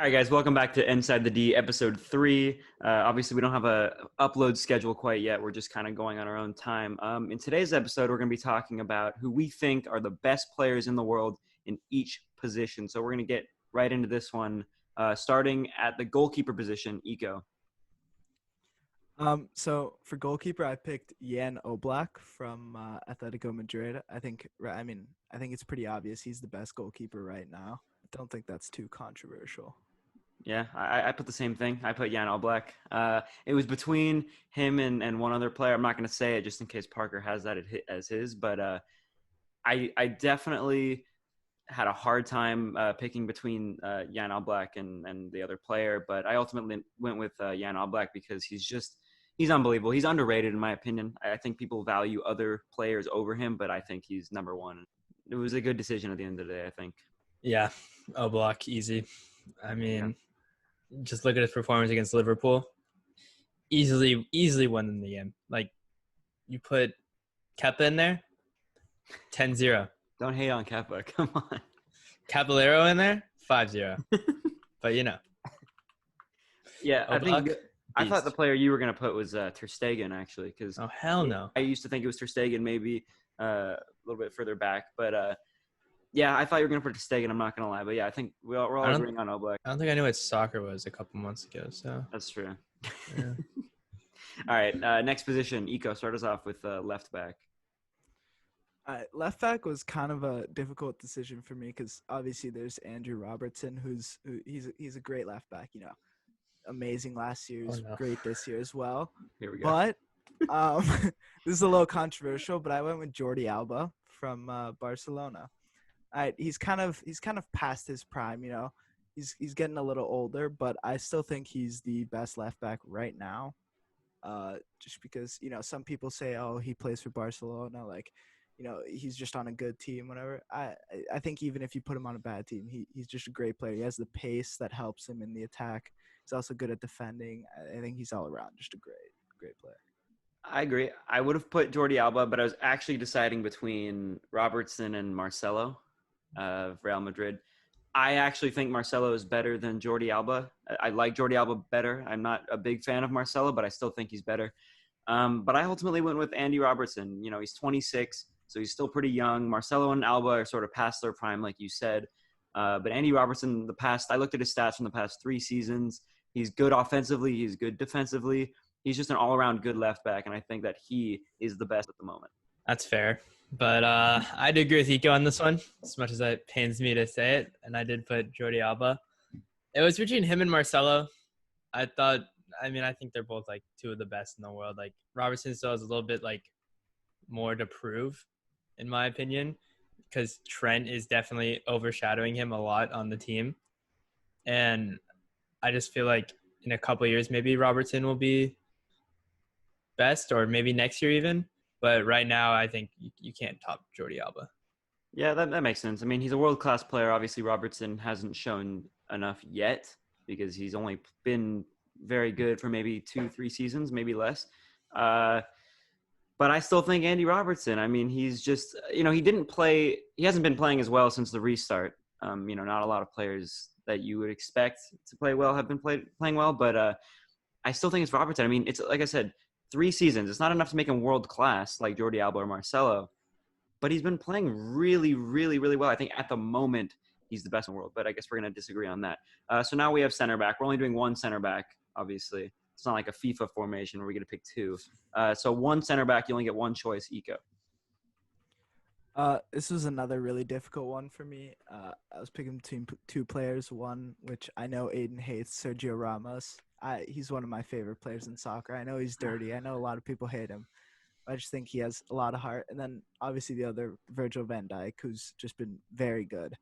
All right, guys, welcome back to Inside the D, episode 3. Obviously, we don't have a upload schedule quite yet. We're just kind of going on our own time. In today's episode, we're going to be talking about who we think are the best players in the world in each position. So we're going to get right into this one, starting at the goalkeeper position, Eco. So for goalkeeper, I picked Jan Oblak from Atletico Madrid. I think it's pretty obvious he's the best goalkeeper right now. I don't think that's too controversial. Yeah, I put the same thing. I put Jan Oblak. It was between him and one other player. I'm not going to say it just in case Parker has that as his, but I definitely had a hard time picking between Jan Oblak and the other player, but I ultimately went with Jan Oblak because he's unbelievable. He's underrated in my opinion. I think people value other players over him, but I think he's number one. It was a good decision at the end of the day, I think. Yeah, Oblak, easy. I mean, just look at his performance against Liverpool. Easily won in the game. Like, you put Kepa in there, 10-0. Don't hate on Kepa. Come on. Caballero in there, 5-0. But, Yeah, Oblak, I thought the player you were going to put was Ter Stegen, actually. Cause oh, hell no. I used to think it was Ter Stegen maybe a little bit further back. But, yeah, I thought you were going to put Ter Stegen. I'm not going to lie. But, yeah, I think we're all agreeing on Oblak. I don't think I knew what soccer was a couple months ago. So That's true. Yeah. All right, next position. Eco, start us off with left back. Left back was kind of a difficult decision for me because obviously there's Andrew Robertson, he's a great left back. Amazing last year, he's great this year as well. Here we go. But this is a little controversial, but I went with Jordi Alba from Barcelona. He's kind of past his prime. He's getting a little older, but I still think he's the best left back right now. Just because some people say, oh, he plays for Barcelona, like. He's just on a good team, whatever. I think even if you put him on a bad team, he's just a great player. He has the pace that helps him in the attack. He's also good at defending. I think he's all around just a great player. I agree. I would have put Jordi Alba, but I was actually deciding between Robertson and Marcelo of Real Madrid. I actually think Marcelo is better than Jordi Alba. I like Jordi Alba better. I'm not a big fan of Marcelo, but I still think he's better. But I ultimately went with Andy Robertson. He's 26. So he's still pretty young. Marcelo and Alba are sort of past their prime, like you said. But Andy Robertson, I looked at his stats from the past 3 seasons. He's good offensively. He's good defensively. He's just an all-around good left back, and I think that he is the best at the moment. That's fair. But I do agree with Eco on this one, as much as it pains me to say it. And I did put Jordi Alba. It was between him and Marcelo. I think they're both, like, 2 of the best in the world. Like, Robertson still has a little bit, like, more to prove, in my opinion, because Trent is definitely overshadowing him a lot on the team. And I just feel like in a couple of years, maybe Robertson will be best, or maybe next year even. But right now, I think you can't top Jordi Alba. Yeah, that makes sense. I mean, he's a world-class player. Obviously, Robertson hasn't shown enough yet because he's only been very good for maybe 2-3 seasons, maybe less. But I still think Andy Robertson, I mean, he's just, he hasn't been playing as well since the restart. Not a lot of players that you would expect to play well have been playing well, but I still think it's Robertson. I mean, it's like I said, 3 seasons. It's not enough to make him world class like Jordi Alba or Marcelo, but he's been playing really, really, really well. I think at the moment he's the best in the world, but I guess we're going to disagree on that. So now we have center back. We're only doing 1 center back, obviously. It's not like a FIFA formation where we get to pick 2. So 1 center back, you only get 1 choice, Eco. This was another really difficult one for me. I was picking between 2 players. One, which I know Aidan hates, Sergio Ramos. He's one of my favorite players in soccer. I know he's dirty. I know a lot of people hate him. I just think he has a lot of heart. And then obviously the other, Virgil van Dijk, who's just been very good.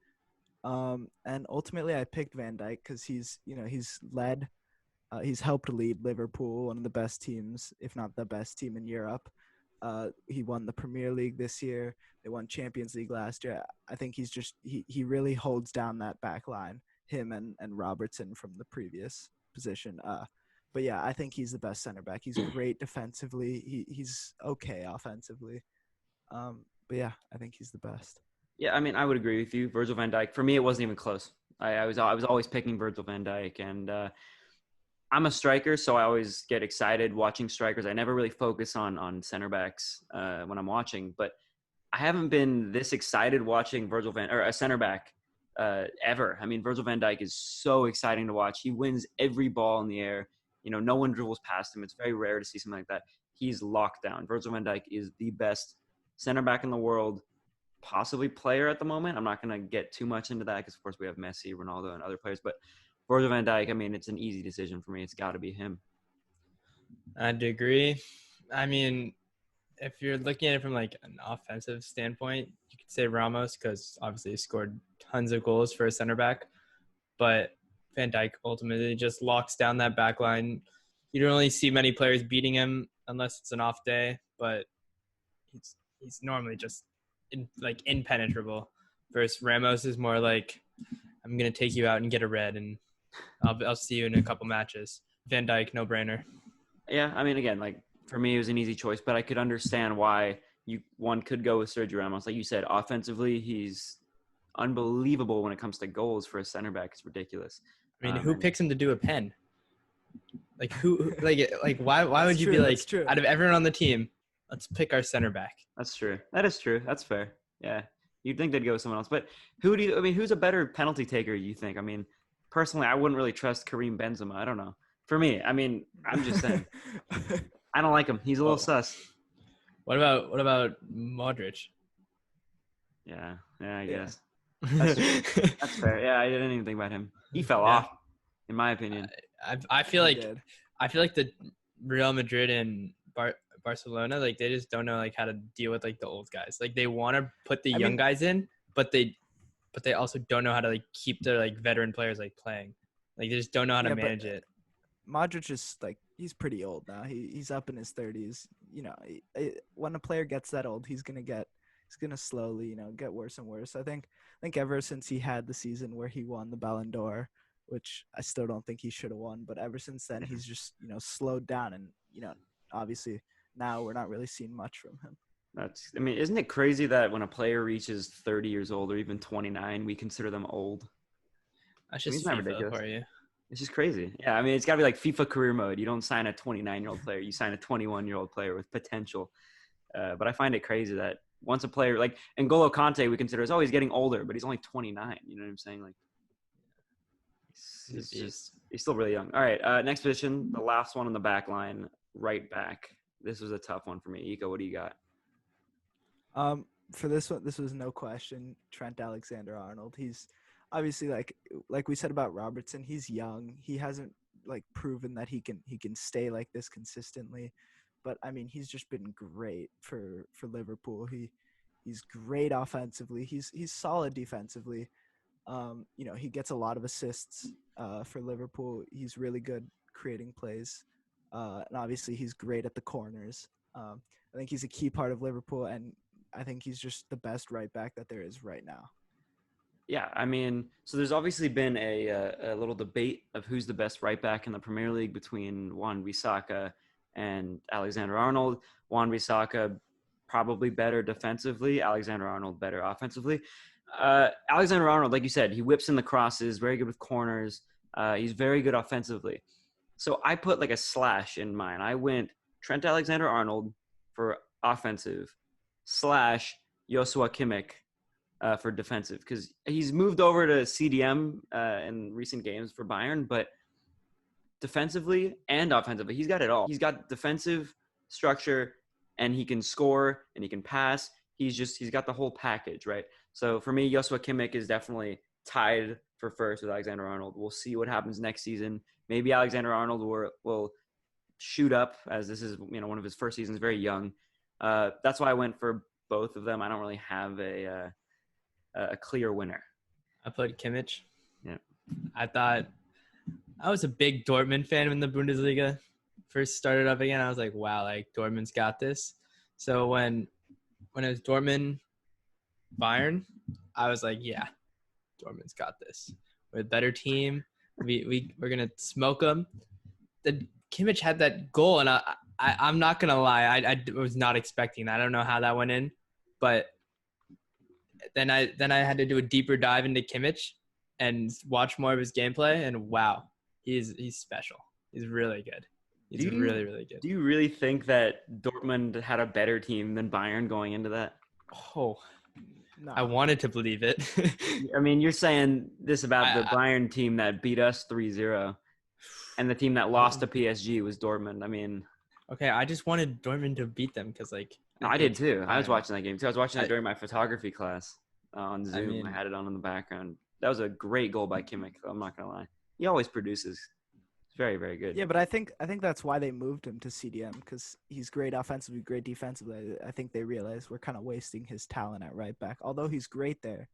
And ultimately I picked Van Dijk because he's helped lead Liverpool, one of the best teams, if not the best team in Europe. He won the Premier League this year. They won Champions League last year. I think he really holds down that back line, him and Robertson from the previous position. But yeah, I think he's the best center back. He's great defensively. He's okay offensively. But yeah, I think he's the best. Yeah, I mean, I would agree with you. Virgil van Dijk, for me, it wasn't even close. I was always picking Virgil van Dijk, and I'm a striker, so I always get excited watching strikers. I never really focus on center backs when I'm watching, but I haven't been this excited watching a center back ever. I mean, Virgil van Dijk is so exciting to watch. He wins every ball in the air. No one dribbles past him. It's very rare to see something like that. He's locked down. Virgil van Dijk is the best center back in the world, possibly player at the moment. I'm not going to get too much into that because, of course, we have Messi, Ronaldo, and other players. But Virgil van Dijk, I mean, it's an easy decision for me. It's got to be him. I'd agree. I mean, if you're looking at it from like an offensive standpoint, you could say Ramos because obviously he scored tons of goals for a center back. But Van Dijk ultimately just locks down that back line. You don't really see many players beating him unless it's an off day, but he's normally just impenetrable. Versus Ramos is more like, I'm going to take you out and get a red, and I'll see you in a couple matches. Van Dijk, no brainer. Yeah, I mean, again, like for me, it was an easy choice, but I could understand why one could go with Sergio Ramos. Like you said, offensively, he's unbelievable when it comes to goals for a center back. It's ridiculous. I mean, who picks him to do a pen? Like who? Like why would you be like, out of everyone on the team, let's pick our center back? That's true. That is true. That's fair. Yeah, you'd think they'd go with someone else, but who's a better penalty taker? You think? I mean, personally, I wouldn't really trust Karim Benzema. I don't know. For me, I mean, I'm just saying. I don't like him. He's a little sus. What about Modric? Yeah, I guess. That's fair. Yeah, I didn't even think about him. He fell off, in my opinion. I feel like the Real Madrid and Barcelona, like they just don't know like how to deal with like the old guys. Like they want to put the young guys in, but they also don't know how to like keep their like veteran players like playing. Like they just don't know how to manage it. Modric is like he's pretty old now. He's up in his 30s. When a player gets that old, he's gonna slowly get worse and worse. I think ever since he had the season where he won the Ballon d'Or, which I still don't think he should have won, but ever since then he's just slowed down, and obviously now we're not really seeing much from him. Isn't it crazy that when a player reaches 30 years old or even 29, we consider them old? That's just FIFA for you. It's just crazy. Yeah, I mean, it's got to be like FIFA career mode. You don't sign a 29-year-old player. You sign a 21-year-old player with potential. But I find it crazy that once a player like N'Golo Kante, we consider he's getting older, but he's only 29. You know what I'm saying? Like, he's still really young. All right, next position, the last one on the back line, right back. This was a tough one for me. Iko, what do you got? For this one, this was no question. Trent Alexander-Arnold. He's obviously like we said about Robertson. He's young. He hasn't like proven that he can stay like this consistently. But I mean, he's just been great for Liverpool. He's great offensively. He's solid defensively. He gets a lot of assists for Liverpool. He's really good creating plays. And obviously he's great at the corners. I think he's a key part of Liverpool, and I think he's just the best right back that there is right now. Yeah, I mean, so there's obviously been a little debate of who's the best right back in the Premier League between Wan-Bissaka and Alexander-Arnold. Wan-Bissaka probably better defensively, Alexander-Arnold better offensively. Alexander-Arnold, like you said, he whips in the crosses, very good with corners. He's very good offensively. So I put like a slash in mine. I went Trent Alexander-Arnold for offensive / Joshua Kimmich for defensive, because he's moved over to CDM in recent games for Bayern, but defensively and offensively, he's got it all. He's got defensive structure, and he can score, and he can pass. He's got the whole package, right? So for me, Joshua Kimmich is definitely tied for first with Alexander-Arnold. We'll see what happens next season. Maybe Alexander-Arnold will shoot up, as this is one of his first seasons, very young. That's why I went for both of them. I don't really have a clear winner. I played Kimmich. Yeah. I was a big Dortmund fan when the Bundesliga first started up again. I was like, wow, like Dortmund's got this. So when it was Dortmund Bayern, I was like, yeah, Dortmund's got this. We're a better team. We're gonna smoke them. The Kimmich had that goal, and I'm not gonna lie, I was not expecting that. I don't know how that went in, but then I had to do a deeper dive into Kimmich, and watch more of his gameplay, and wow, he's special. He's really good. He's really, really good. Do you really think that Dortmund had a better team than Bayern going into that? Oh, No. I wanted to believe it. I mean, you're saying this about the I- Bayern team that beat us 3-0, and the team that lost to PSG was Dortmund. I mean, Okay, I just wanted Dortmund to beat them because, like, I did too. I was Bayern. watching that game too. I was watching that I- during my photography class on Zoom. I mean- had it on in the background. That was a great goal by Kimmich, though. I'm not gonna lie. He always produces. It's very, very good. Yeah, but I think that's why they moved him to CDM, because he's great offensively, great defensively. I think they realized we're kind of wasting his talent at right back. Although he's great there,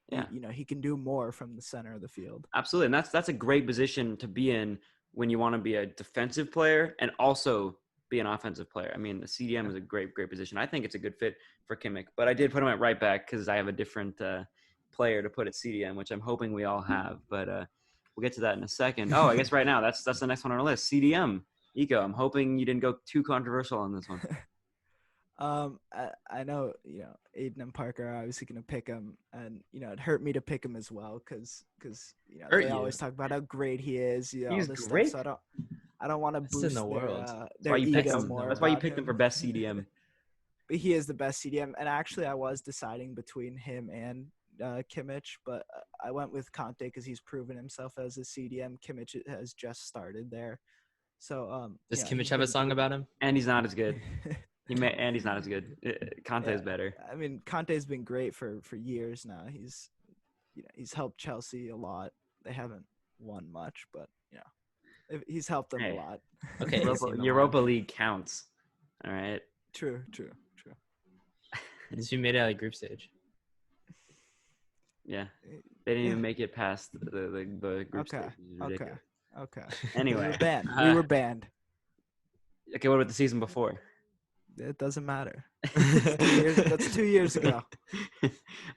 Yeah. he can do more from the center of the field. Absolutely, and that's a great position to be in when you want to be a defensive player and also be an offensive player. I mean, the CDM is a great position. I think it's a good fit for Kimmich, but I did put him at right back because I have a different player to put at CDM, which I'm hoping we all have. But we'll get to that in a second. Oh, I guess right now that's the next one on our list. CDM. Eco, I'm hoping you didn't go too controversial on this one. I know, Aiden and Parker are obviously going to pick him, and, it hurt me to pick him as well because Hurt they you? always talk about how great he is. He's all this great. Stuff, so I don't want to Best in boost the world. their ego him. more. That's why you about picked him him. for best CDM. But he is the best CDM, and actually I was deciding between him and Kimmich, but I went with Conte because he's proven himself as a CDM. Kimmich has just started there. So Does Kimmich have a song about him? And he's not as good. And he's not as good. Conte is better. I mean, Conte's been great for years now. He's helped Chelsea a lot. They haven't won much, but he's helped them a lot. Okay, Europa League counts. All right. True. Since we made it out of group stage. Yeah, they didn't even make it past the group stage. Okay. Anyway. We were banned. Okay, what about the season before? It doesn't matter. That's 2 years ago.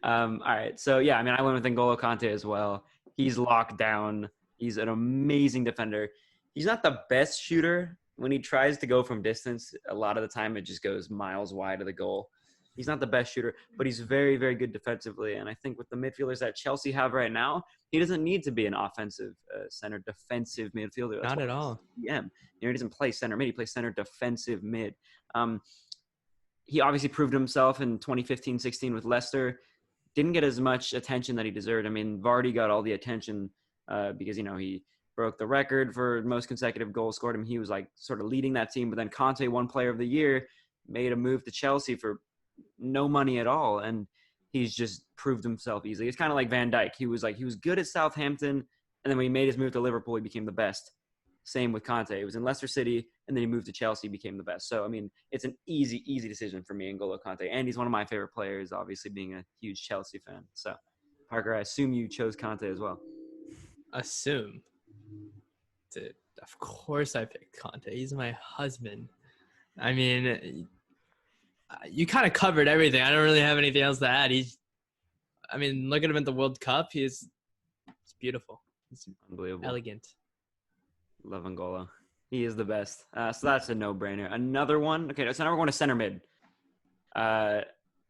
All right. So, yeah, I mean, I went with N'Golo Kante as well. He's locked down. He's an amazing defender. He's not the best shooter. When he tries to go from distance, a lot of the time it just goes miles wide of the goal. He's not the best shooter, but he's very, very good defensively. And I think with the midfielders that Chelsea have right now, he doesn't need to be an offensive center defensive midfielder. Not at all. He doesn't play center mid. He plays center defensive mid. He obviously proved himself in 2015-16 with Leicester. Didn't get as much attention that he deserved. I mean, Vardy got all the attention because, he broke the record for most consecutive goals scored. I mean, he was like sort of leading that team. But then Conte won Player of the Year, made a move to Chelsea for no money at all, and he's just proved himself easily. It's kind of like Van Dijk. He was good at Southampton, and then when he made his move to Liverpool, he became the best. Same with Conte. He was in Leicester City, and then he moved to Chelsea, became the best. So, I mean, it's an easy decision for me, N'Golo Conte. And he's one of my favorite players, obviously being a huge Chelsea fan. So, Parker, I assume you chose Conte as well. Assume. Dude, of course I picked Conte. He's my husband. I mean, you kind of covered everything. I don't really have anything else to add. Look at him at the World Cup. He's beautiful. He's unbelievable. Elegant. Love N'Golo. He is the best. So that's a no-brainer. Another one. Okay, so now we're going to center mid. I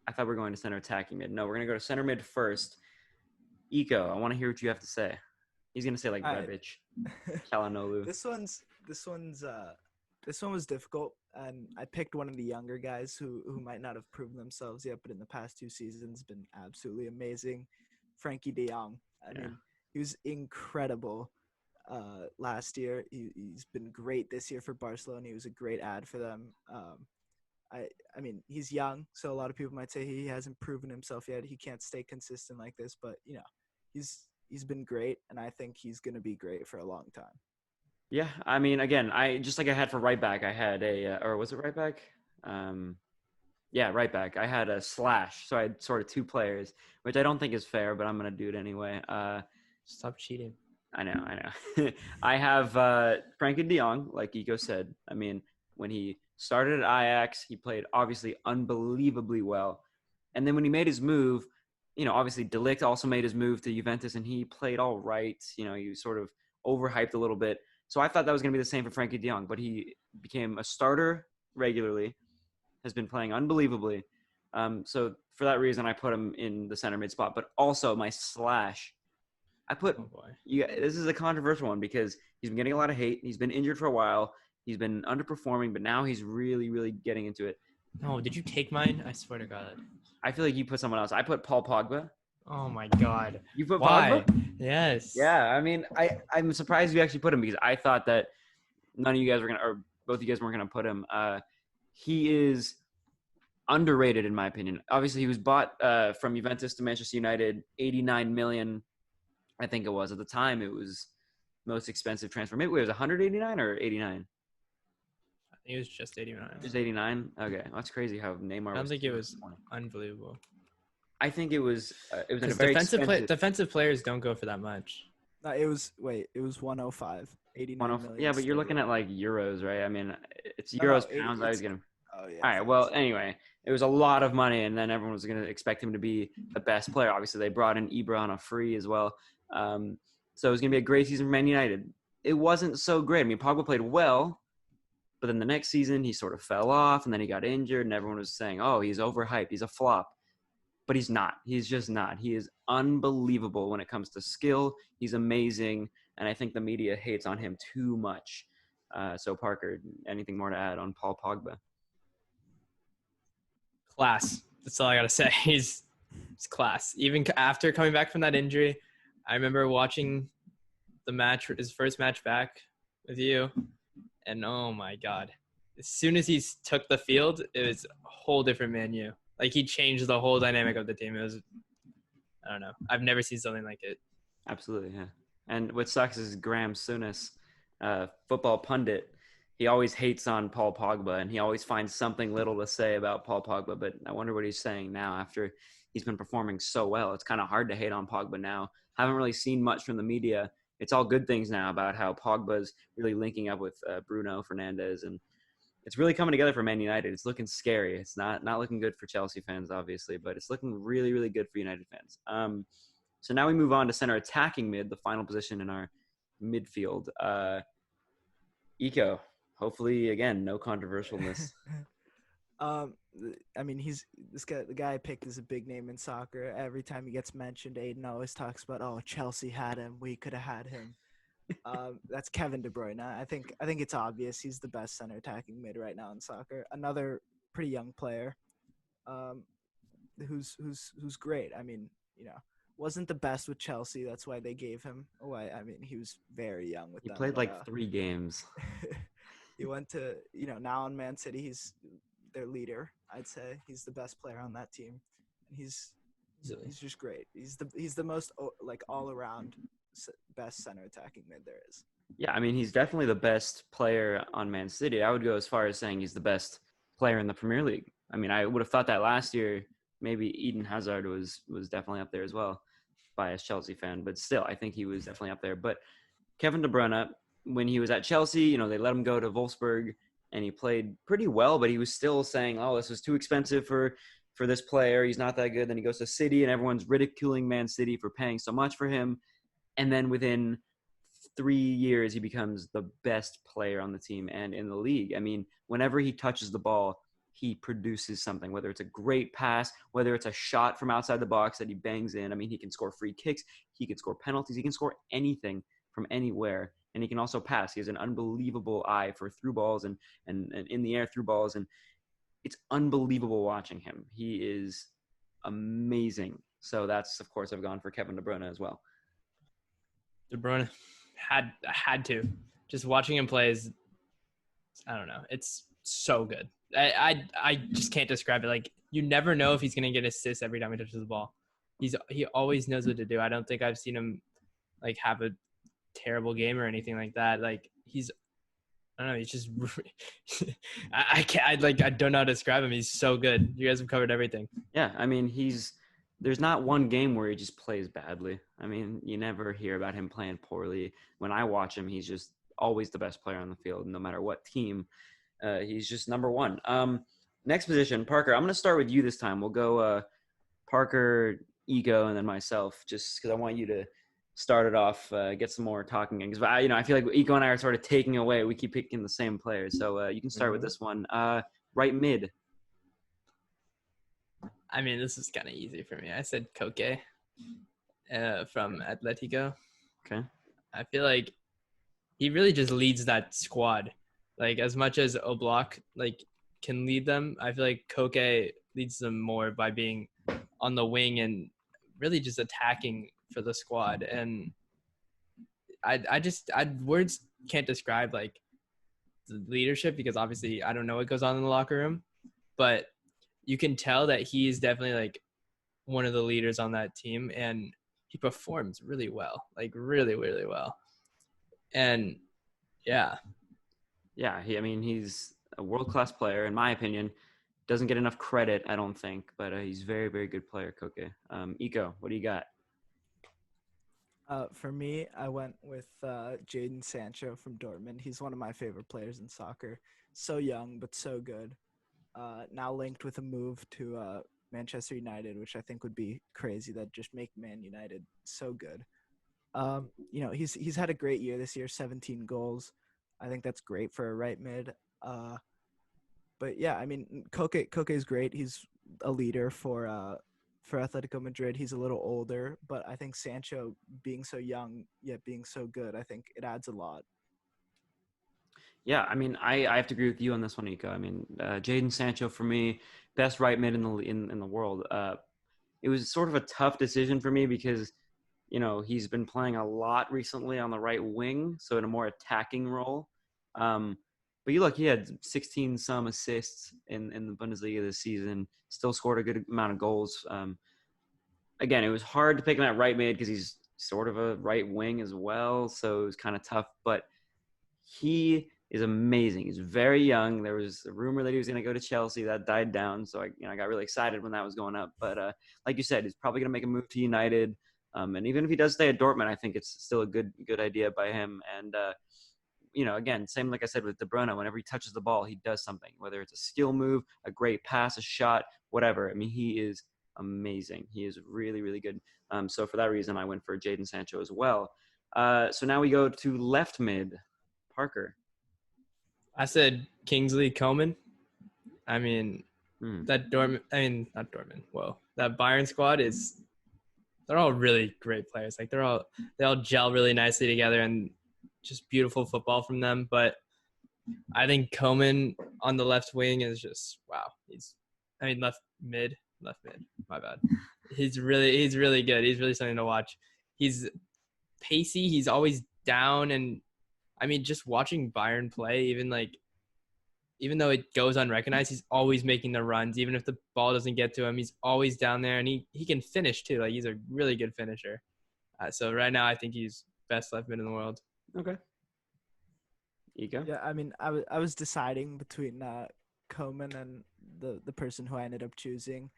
thought we were going to center attacking mid. No, we're going to go to center mid first. Eco, I want to hear what you have to say. He's going to say like Rebic, Çalhanoğlu. This one was difficult, and I picked one of the younger guys who might not have proven themselves yet, but in the past 2 seasons been absolutely amazing. Frankie de Jong. I mean, he was incredible last year. He's been great this year for Barcelona. He was a great ad for them. I mean, he's young, so a lot of people might say he hasn't proven himself yet. He can't stay consistent like this, but he's been great, and I think he's going to be great for a long time. Yeah, I mean, again, I just like I had for right back, I had or was it right back? Right back. I had a slash, so I had sort of 2 players, which I don't think is fair, but I'm gonna do it anyway. Stop cheating. I know. I have Frankie de Jong, like Eco said. I mean, when he started at Ajax, he played obviously unbelievably well, and then when he made his move, obviously De Ligt also made his move to Juventus, and he played all right. He sort of overhyped a little bit. So I thought that was going to be the same for Frankie de Jong, but he became a starter regularly, has been playing unbelievably. So for that reason, I put him in the center mid spot. But also my slash, I put Oh boy. this is a controversial one because he's been getting a lot of hate. He's been injured for a while. He's been underperforming, but now he's really, really getting into it. No, did you take mine? I swear to God. I feel like you put someone else. I put Paul Pogba. Oh my God. You put Why? Pogba? Yes. Yeah, I mean, I'm surprised you actually put him because I thought that none of you guys were gonna, or both of you guys weren't gonna put him. He is underrated in my opinion. Obviously, he was bought from Juventus to Manchester United, 89 million, I think it was at the time. It was most expensive transfer. Maybe it was 189 or 89. I think it was just 89. It was 89. Okay, that's crazy how Neymar. I don't think it was 20. unbelievable. I think it was in a Because very expensive. defensive players don't go for that much. No, it was 105, 89 million. Yeah, but you're looking at like euros, right? I mean, it's No, euros, no, pounds. I was gonna. Oh yeah. All right. Well, anyway, it was a lot of money, and then everyone was going to expect him to be the best player. Obviously, they brought in Ibra on a free as well. So it was going to be a great season for Man United. It wasn't so great. I mean, Pogba played well, but then the next season he sort of fell off, and then he got injured, and everyone was saying, "Oh, he's overhyped. He's a flop." But he's not. He's just not. He is unbelievable when it comes to skill. He's amazing, and I think the media hates on him too much. So, Parker, anything more to add on Paul Pogba? Class. That's all I gotta say. He's class. Even after coming back from that injury, I remember watching the match, his first match back with you, and oh my God, as soon as he took the field, it was a whole different Man U. Like he changed the whole dynamic of the team. It was, I don't know. I've never seen something like it. Absolutely, yeah. And what sucks is Graham Souness, football pundit. He always hates on Paul Pogba, and he always finds something little to say about Paul Pogba. But I wonder what he's saying now after he's been performing so well. It's kind of hard to hate on Pogba now. Haven't really seen much from the media. It's all good things now about how Pogba's really linking up with Bruno Fernandes, and it's really coming together for Man United. It's looking scary. It's not looking good for Chelsea fans, obviously, but it's looking really, really good for United fans. So now we move on to center attacking mid, the final position in our midfield. Eco, hopefully, again, no controversialness. I mean, the guy I picked is a big name in soccer. Every time he gets mentioned, Aidan always talks about, oh, Chelsea had him. We could have had him. That's Kevin De Bruyne. I think it's obvious he's the best center attacking mid right now in soccer. Another pretty young player, who's great. I mean, wasn't the best with Chelsea. That's why they gave him away. I mean, he was very young with them. He played like 3 games. He went to, now in Man City, he's their leader. I'd say he's the best player on that team. And he's just great. He's the most like all around best center attacking mid there is. Yeah, I mean, he's definitely the best player on Man City. I would go as far as saying he's the best player in the Premier League. I mean, I would have thought that last year. Maybe Eden Hazard was definitely up there as well, biased Chelsea fan, but still, I think he was definitely up there. But Kevin De Bruyne, when he was at Chelsea, they let him go to Wolfsburg, and he played pretty well, but he was still saying, "Oh, this was too expensive for this player. He's not that good." Then he goes to City, and everyone's ridiculing Man City for paying so much for him. And then within 3 years, he becomes the best player on the team and in the league. I mean, whenever he touches the ball, he produces something, whether it's a great pass, whether it's a shot from outside the box that he bangs in. I mean, he can score free kicks. He can score penalties. He can score anything from anywhere. And he can also pass. He has an unbelievable eye for through balls and in the air through balls. And it's unbelievable watching him. He is amazing. So that's, of course, I've gone for Kevin De Bruyne as well. De Bruyne had to. Just watching him play is, I don't know. It's so good. I just can't describe it. Like, you never know if he's going to get assists every time he touches the ball. He always knows what to do. I don't think I've seen him like have a terrible game or anything like that. Like, I don't know. He's just I don't know how to describe him. He's so good. You guys have covered everything. Yeah, I mean, there's not one game where he just plays badly. I mean, you never hear about him playing poorly. When I watch him, he's just always the best player on the field, no matter what team. He's just number one. Next position, Parker. I'm going to start with you this time. We'll go Parker, Ego, and then myself, just because I want you to start it off, get some more talking. Because I feel like Ego and I are sort of taking away. We keep picking the same players. So you can start with this one. Right mid. I mean, this is kind of easy for me. I said Koke. from Atletico. Okay. I feel like he really just leads that squad. Like as much as Oblak like can lead them, I feel like Koke leads them more by being on the wing and really just attacking for the squad. And I words can't describe like the leadership because obviously I don't know what goes on in the locker room, but you can tell that he is definitely like one of the leaders on that team, and he performs really well, like really, really well. And yeah, Yeah, he's a world-class player, in my opinion. Doesn't get enough credit, I don't think, but he's very, very good player, Koke. Iko, what do you got? For me, I went with Jaden Sancho from Dortmund. He's one of my favorite players in soccer. So young, but so good. Now linked with a move to Manchester United, which I think would be crazy. That just make Man United so good. He's had a great year this year, 17 goals. I think that's great for a right mid. But yeah, I mean, Koke is great. He's a leader for Atletico Madrid. He's a little older, but I think Sancho being so young yet being so good, I think it adds a lot. Yeah, I have to agree with you on this one, Iko. Jaden Sancho for me, best right mid in the world. It was sort of a tough decision for me because he's been playing a lot recently on the right wing, so in a more attacking role. But you look, he had 16 some assists in the Bundesliga this season. Still scored a good amount of goals. Again, it was hard to pick him at right mid because he's sort of a right wing as well, so it was kind of tough. But he is amazing. He's very young. There was a rumor that he was going to go to Chelsea. That died down, so I got really excited when that was going up. But like you said, he's probably going to make a move to United. And even if he does stay at Dortmund, I think it's still a good idea by him. And again, same like I said with De Bruyne. Whenever he touches the ball, he does something. Whether it's a skill move, a great pass, a shot, whatever. He is amazing. He is really, really good. So for that reason, I went for Jaden Sancho as well. So now we go to left mid. Parker. I said Kingsley Coman. I mean, that Dortmund. I mean, not Dortmund. Whoa, that Bayern squad is. They're all really great players. Like they all gel really nicely together, and just beautiful football from them. But I think Coman on the left wing is just wow. Left mid. My bad. He's really good. He's really something to watch. He's pacey. He's always down, and just watching Bayern play, even though it goes unrecognized, he's always making the runs. Even if the ball doesn't get to him, he's always down there, and he can finish too. Like he's a really good finisher. So right now, I think he's best left mid in the world. Okay. Ego? Yeah, I was deciding between Coman and the person who I ended up choosing,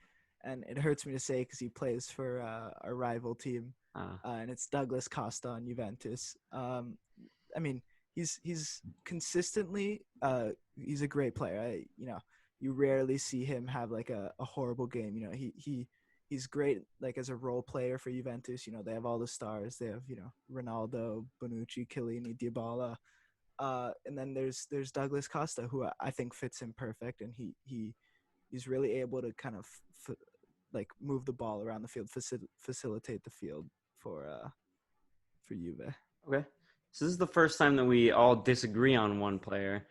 and it hurts me to say because he plays for our rival team, and it's Douglas Costa on Juventus. He's consistently he's a great player. You rarely see him have like a horrible game. He's great like as a role player for Juventus. They have all the stars. They have Ronaldo, Bonucci, Chiellini, Dybala. And then there's Douglas Costa, who I think fits him perfect, and he's really able to kind of move the ball around the field, facilitate the field for Juve. Okay. So this is the first time that we all disagree on one player.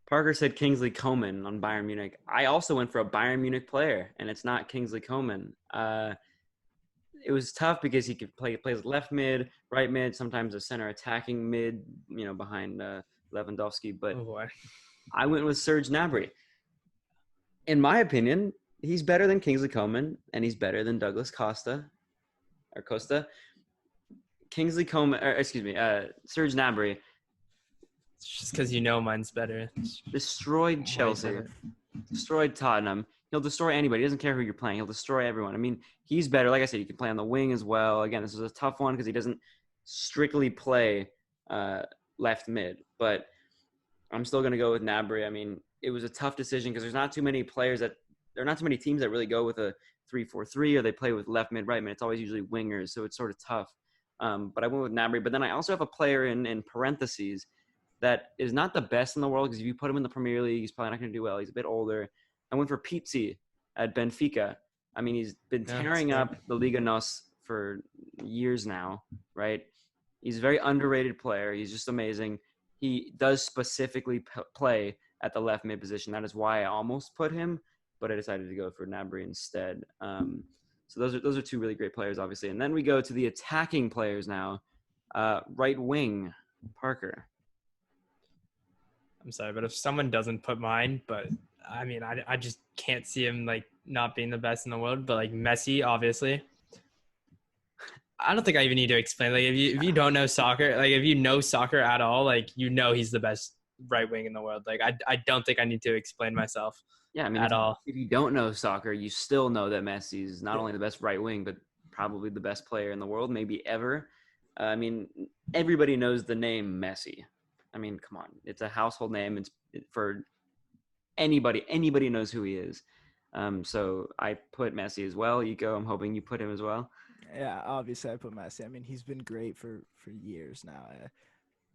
Parker said Kingsley Coman on Bayern Munich. I also went for a Bayern Munich player, and it's not Kingsley Coman. It was tough because he could plays left mid, right mid, sometimes a center attacking mid, behind Lewandowski. But I went with Serge Gnabry. In my opinion, he's better than Kingsley Coman, and he's better than Douglas Costa. Kingsley Coman, Serge Gnabry. It's just because mine's better. Destroyed Chelsea, destroyed Tottenham. He'll destroy anybody. He doesn't care who you're playing. He'll destroy everyone. He's better. Like I said, he can play on the wing as well. Again, this is a tough one because he doesn't strictly play left mid. But I'm still going to go with Gnabry. It was a tough decision because there are not too many teams that really go with a 3-4-3 or they play with left mid, right mid. It's always usually wingers, so it's sort of tough. But I went with Gnabry. But then I also have a player in parentheses that is not the best in the world because if you put him in the Premier League, he's probably not going to do well. He's a bit older. I went for Pizzi at Benfica. He's been tearing up the Liga NOS for years now, right? He's a very underrated player. He's just amazing. He does specifically play at the left mid position. That is why I almost put him, but I decided to go for Gnabry instead. So those are two really great players, obviously. And then we go to the attacking players now. Right wing, Parker. I'm sorry, but if someone doesn't put mine, but I mean, I just can't see him like not being the best in the world. But like Messi, obviously, I don't think I even need to explain. Like if you don't know soccer, like if you know soccer at all, like he's the best right wing in the world. Like I don't think I need to explain myself. Yeah, I mean, at all. If you don't know soccer, you still know that Messi is not only the best right wing, but probably the best player in the world, maybe ever. I mean, everybody knows the name Messi. I mean, come on, it's a household name. It's for anybody. Anybody knows who he is. So I put Messi as well. Iko, I'm hoping you put him as well. Yeah, obviously I put Messi. I mean, he's been great for years now.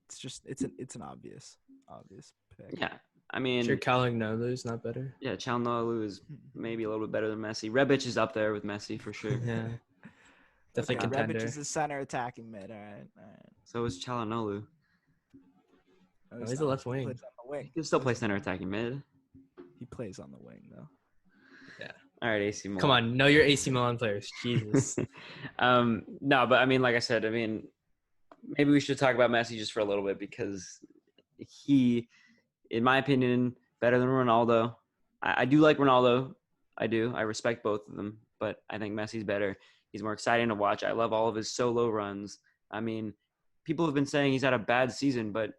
It's just it's an obvious pick. Yeah, I mean, sure, Calhanoglu is not better. Yeah, Calhanoglu is maybe a little bit better than Messi. Rebic is up there with Messi for sure. Yeah, definitely contender. Rebic is a center attacking mid. All right. So is Calhanoglu. No, he's a left wing. He plays on the wing. He can still play center attacking mid. He plays on the wing though. Yeah. All right, AC Milan. Come on, know your AC Milan players. Jesus. No, but I mean, like I said, maybe we should talk about Messi just for a little bit because he, in my opinion, better than Ronaldo. I do like Ronaldo. I do. I respect both of them, but I think Messi's better. He's more exciting to watch. I love all of his solo runs. I mean, people have been saying he's had a bad season, but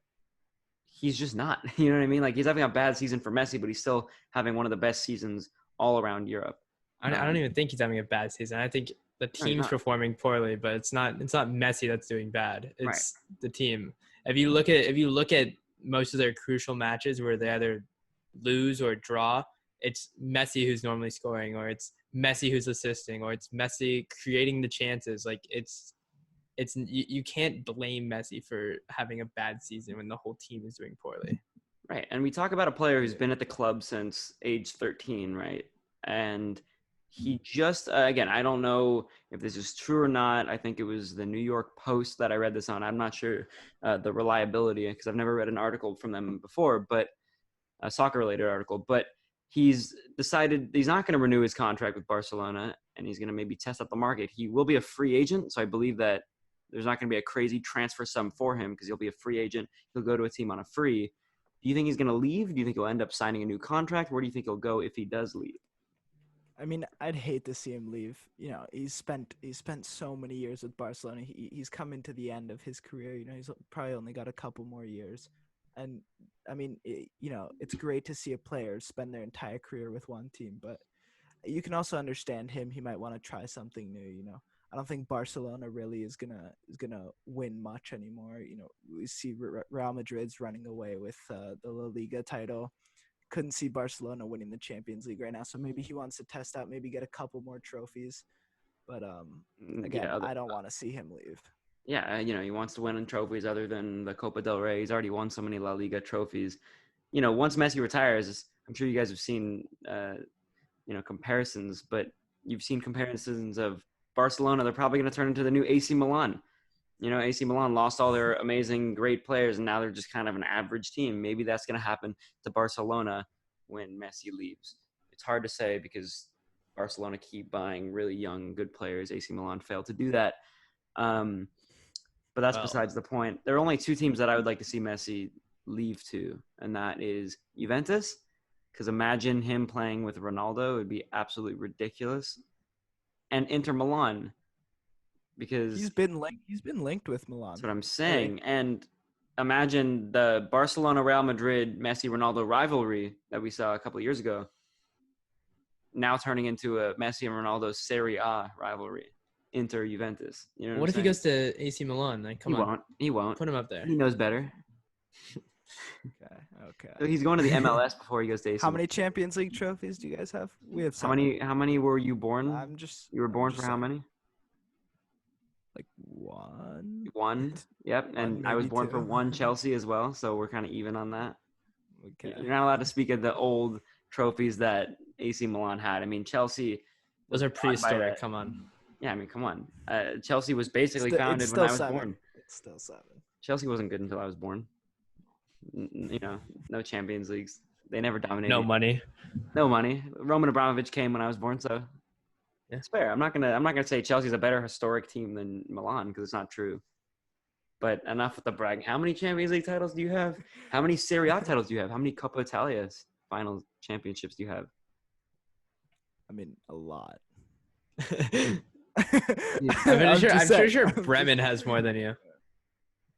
he's just not. You know what I mean? Like, he's having a bad season for Messi, but he's still having one of the best seasons all around Europe. I don't even think he's having a bad season. I think the team's performing poorly, but it's not Messi that's doing bad. It's the team. If you look at most of their crucial matches where they either lose or draw, it's Messi who's normally scoring, or it's Messi who's assisting, or it's Messi creating the chances. Like you can't blame Messi for having a bad season when the whole team is doing poorly. Right. And we talk about a player who's been at the club since age 13, right? And he just, again, I don't know if this is true or not. I think it was the New York Post that I read this on. I'm not sure the reliability because I've never read an article from them before, but a soccer-related article. But he's decided he's not going to renew his contract with Barcelona, and he's going to maybe test out the market. He will be a free agent, so I believe that there's not going to be a crazy transfer sum for him because he'll be a free agent. He'll go to a team on a free. Do you think he's going to leave? Do you think he'll end up signing a new contract? Where do you think he'll go if he does leave? I mean, I'd hate to see him leave. You know, he's spent so many years with Barcelona. He's coming to the end of his career. You know, he's probably only got a couple more years. And I mean, it's great to see a player spend their entire career with one team, but you can also understand him. He might want to try something new. You know, I don't think Barcelona really is gonna win much anymore. You know, we see Real Madrid's running away with the La Liga title. Couldn't see Barcelona winning the Champions League right now, so maybe he wants to test out, maybe get a couple more trophies. But again, I don't want to see him leave. Yeah, he wants to win in trophies other than the Copa del Rey. He's already won so many La Liga trophies. Once Messi retires, I'm sure you guys have seen, comparisons, but you've seen comparisons of Barcelona. They're probably going to turn into the new AC Milan. AC Milan lost all their amazing, great players, and now they're just kind of an average team. Maybe that's going to happen to Barcelona when Messi leaves. It's hard to say because Barcelona keep buying really young, good players. AC Milan failed to do that. But that's besides the point. There are only two teams that I would like to see Messi leave to, and that is Juventus, because imagine him playing with Ronaldo. It would be absolutely ridiculous. And Inter Milan, because he's been linked with Milan. That's what I'm saying. Right? And imagine the Barcelona, Real Madrid, Messi, Ronaldo rivalry that we saw a couple of years ago now turning into a Messi and Ronaldo Serie A rivalry. Inter Juventus. You know what if he goes to AC Milan? Like, He won't. Put him up there. He knows better. Okay. So he's going to the MLS before he goes to AC. How many Champions League trophies do you guys have? We have some. How many were you born? You were born for how many? Like one. One. Yep. And I was born for one Chelsea as well, so we're kind of even on that. Okay. You're not allowed to speak of the old trophies that AC Milan had. I mean, Chelsea. Those are prehistoric. Come on. Yeah, I mean, come on. Chelsea was basically It's founded when still I was 7. born. It's still 7. Chelsea wasn't good until I was born. You know, no Champions Leagues. They never dominated. No money. No money. Roman Abramovich came when I was born, so Yeah. it's fair. I'm not gonna say Chelsea's a better historic team than Milan because it's not true. But enough with the bragging. How many Champions League titles do you have? How many Serie A titles do you have? How many Coppa Italia's final championships do you have? I mean, a lot. I'm pretty sure Bremen has more than you.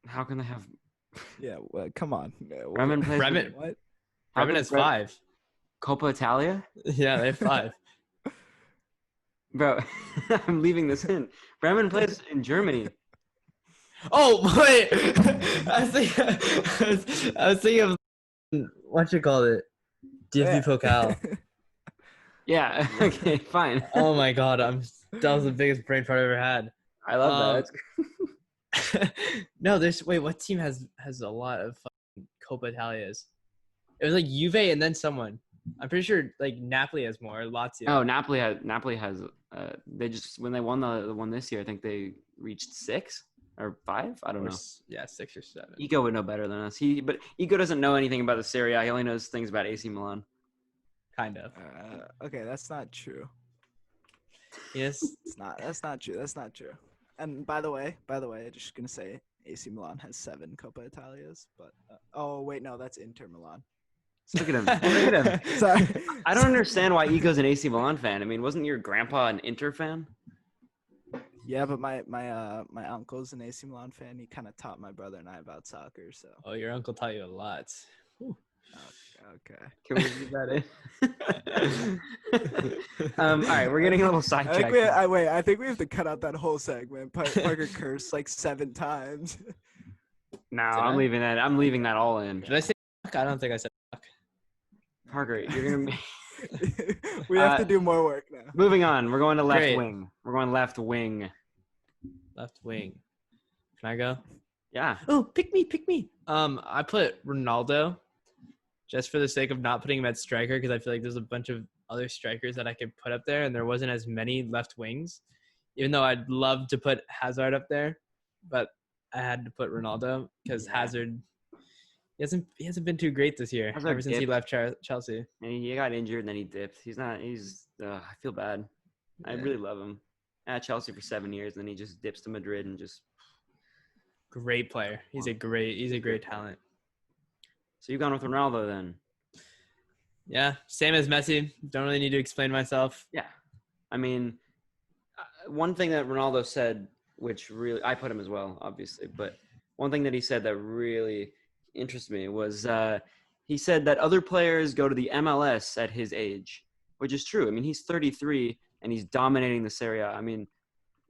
How can they have? Yeah, well, come on. Bremen plays. Bremen- What? Bremen has 5. Coppa Italia, Yeah, they have 5. bro. I'm leaving this in. Bremen plays in Germany. Oh wait, I was thinking of what you called it, DFB Pokal. Yeah. Okay. Fine. Oh my god, that was the biggest brain fart I ever had. I love that. No, what team has a lot of fucking Coppa Italias? It was like Juve and then someone. I'm pretty sure like Napoli has more. Lazio. Oh, Napoli has. They just when they won the one this year, I think they reached 6 or 5. I don't know. Yeah, 6 or 7. Ego would know better than us. But Ego doesn't know anything about the Serie A. He only knows things about AC Milan. Kind of. Okay, that's not true. Yes. That's not true. That's not true. And by the way, I'm just gonna say AC Milan has 7 Coppa Italias, but oh wait, no, that's Inter Milan. Look at him. Look at him. Sorry. I don't understand why Ego's an AC Milan fan. I mean, wasn't your grandpa an Inter fan? Yeah, but my uncle's an AC Milan fan. He kind of taught my brother and I about soccer. So. Oh, your uncle taught you a lot. Okay. Can we leave that in? All right, we're getting a little sidetracked. I think we have to cut out that whole segment. Parker cursed like 7 times. No, I'm leaving that. I'm leaving that all in. Did I say fuck? I don't think I said fuck. Parker, you're gonna be. We have to do more work now. Moving on. We're going to left Great. wing. We're going left wing. Left wing. Can I go? Yeah. Oh, pick me. I put Ronaldo just for the sake of not putting him at striker because I feel like there's a bunch of other strikers that I could put up there and there wasn't as many left wings. Even though I'd love to put Hazard up there, but I had to put Ronaldo because Hazard he hasn't been too great this year ever since he left Chelsea. And he got injured and then he dipped. I feel bad. I really love him. At Chelsea for 7 years, and then he just dips to Madrid and just great player. He's a great talent. So you've gone with Ronaldo then? Yeah, same as Messi. Don't really need to explain myself. Yeah. I mean, one thing that Ronaldo said, which really I put him as well, obviously, but one thing that he said that really interested me was he said that other players go to the MLS at his age, which is true. I mean, he's 33 and he's dominating the Serie A. I mean,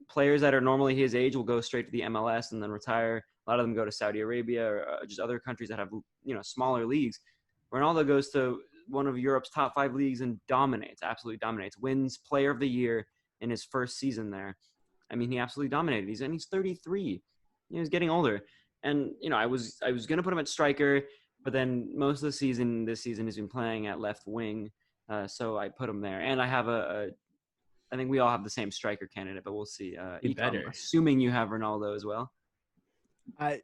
players that are normally his age will go straight to the MLS and then retire. A lot of them go to Saudi Arabia or just other countries that have, smaller leagues. Ronaldo goes to one of Europe's top 5 leagues and absolutely dominates, wins Player of the Year in his first season there. I mean, he absolutely dominated. He's 33. He's getting older. And, I was going to put him at striker, but then most of this season he's been playing at left wing. So I put him there. And I have I think we all have the same striker candidate, but we'll see. Better. Assuming you have Ronaldo as well. I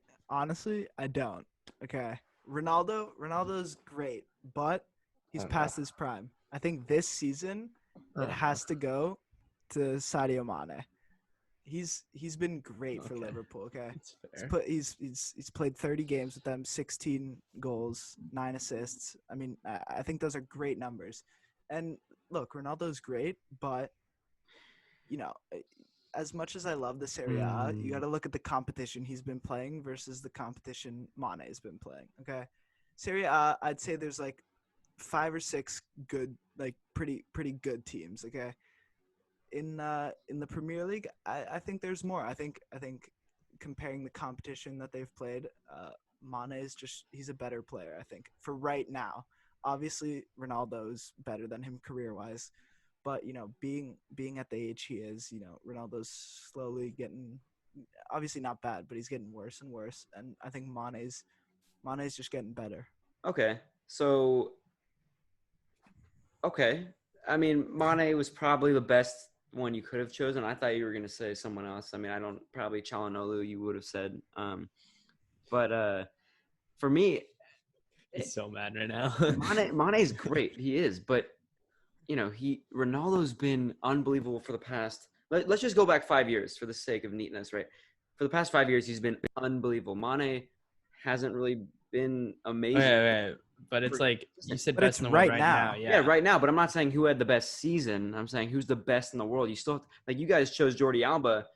don't. Okay. Ronaldo's great, but he's past his prime. I think this season it has to go to Sadio Mane. He's been great for Liverpool, okay? He's played 30 games with them, 16 goals, 9 assists. I mean, I think those are great numbers. And look, Ronaldo's great, but as much as I love the Serie A, you got to look at the competition he's been playing versus the competition Mane's been playing. Okay, Serie A, I'd say there's like 5 or 6 good, like pretty good teams. Okay, in the Premier League, I think there's more. I think comparing the competition that they've played, Mane is he's a better player. I think for right now. Obviously, Ronaldo's better than him career-wise. But, being at the age he is, Ronaldo's slowly getting – obviously not bad, but he's getting worse and worse. And I think Mane's just getting better. Okay. So, I mean, Mane was probably the best one you could have chosen. I thought you were going to say someone else. I mean, I don't probably Çalhanoğlu you would have said. But for me, He's so mad right now. Mane's great. He is, but Ronaldo's been unbelievable for the past. Let's just go back 5 years for the sake of neatness, right? For the past 5 years, he's been unbelievable. Mane hasn't really been amazing. Wait. But it's like you said, But best it's in the world right right now. now. Yeah, right now. But I'm not saying who had the best season. I'm saying who's the best in the world. You still like you guys chose Jordi Alba